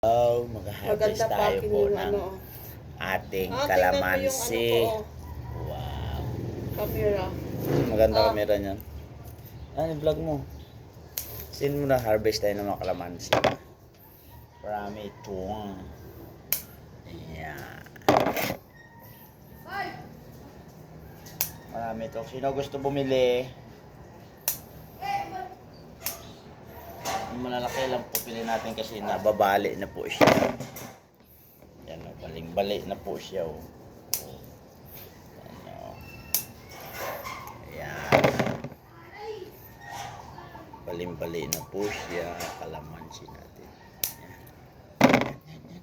Mag-harvest Maganda tayo packing po yung ng ano. ating Tingnan mo yung kalamansi. ano ko, Wow. camera. Maganda kamera niyan. Ano vlog mo? Sin mo na harvest tayo ng mga kalamansi. Marami ito. Ayan. Marami ito. Sino gusto bumili? Yung malalaki lang po pili natin kasi nababali na po siya. Yan o, baling-bali na po siya o. Ano. Ayan. Baling-bali na po siya. Kalamansi natin. Yan.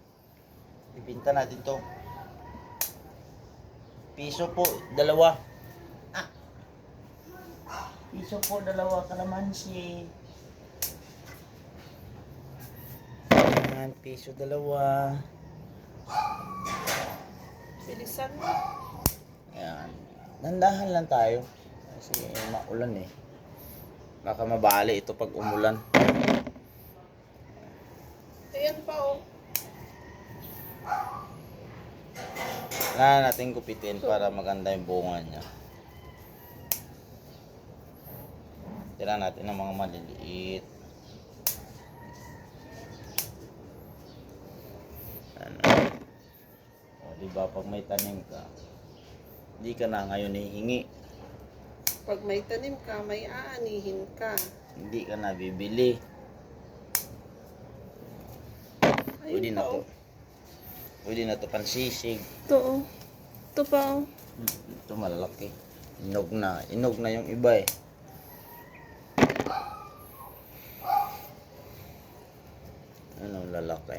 Ibinta natin to. Piso po, dalawa. Piso po, dalawa kalamansi. Ayan, piso, dalawa. Bilisan mo. Ayan. Nandahan lang tayo. Kasi maulan eh. Baka mabali ito pag umulan. Ayan pa oh. Kailangan natin gupitin para maganda yung bunga niya. Tira natin ng mga maliliit. Ano? O, diba pag may tanim ka, hindi ka na ngayon hihingi. Pag may tanim ka, may aanihin ka. Hindi ka na bibili. Pwede na to. Pwede na to pansisig. Ito oh. Ito pa oh. Ito malalaki. Inog na. Inog na yung iba eh. Ano lalaki.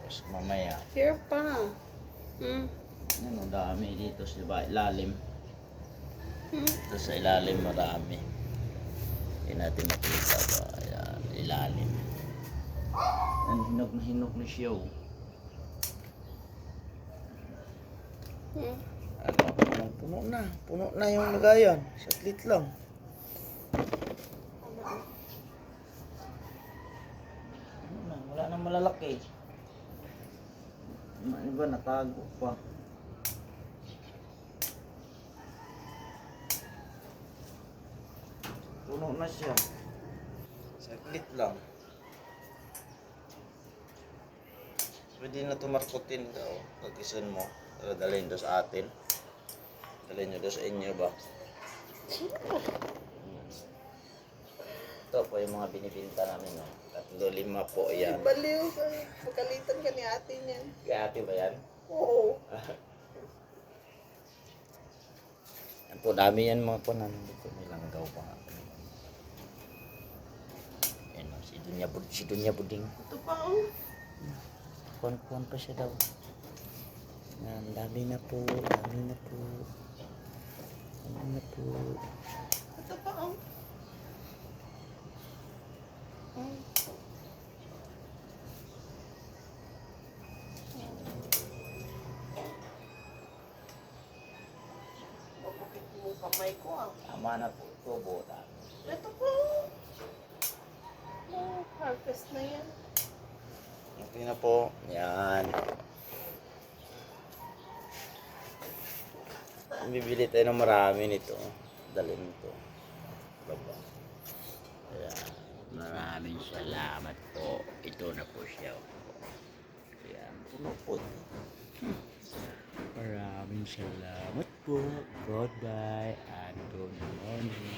Tapos mamaya. Here pa. Ano dami dito sa ilalim. Ito sa ilalim marami. Hindi natin makita ba. Ayan, ilalim. Ang hinog na siya oh. Ano, puno na yung lagayan. Saglit lang. Ano na, wala nang malalaki. Yung iba natago pa. Puno na siya. Saglit lang. Pwede na tumarkutin daw. Pag-isan mo. Dalhin doon sa atin. Dalhin nyo doon sa inyo ba? Ito po yung mga binibinta namin. No? 3-5 po yan. Baliw. Pagkalitan ka ni ate niyan. Kaya ate ba yan? Oo. Yan po, dami yan mga po. Nandito may langgaw pa nga. Yan o, si Dunya Buding. Ito pa oh. Kuhan pa siya daw. Yan, dami na po. Dami na po. Dami na po. Ito pa oh. Bakit mo kamay ko ah. Tama na po. Tubo. Ito pa oh. Oh, harvest na yan. Okay na po. Yan. Bibili tayo ng marami nito. Dalhin ito. Baba. Ayan. Maraming salamat po. Ito na po siya. Ayan. Puno po. Maraming salamat po. Goodbye and good morning.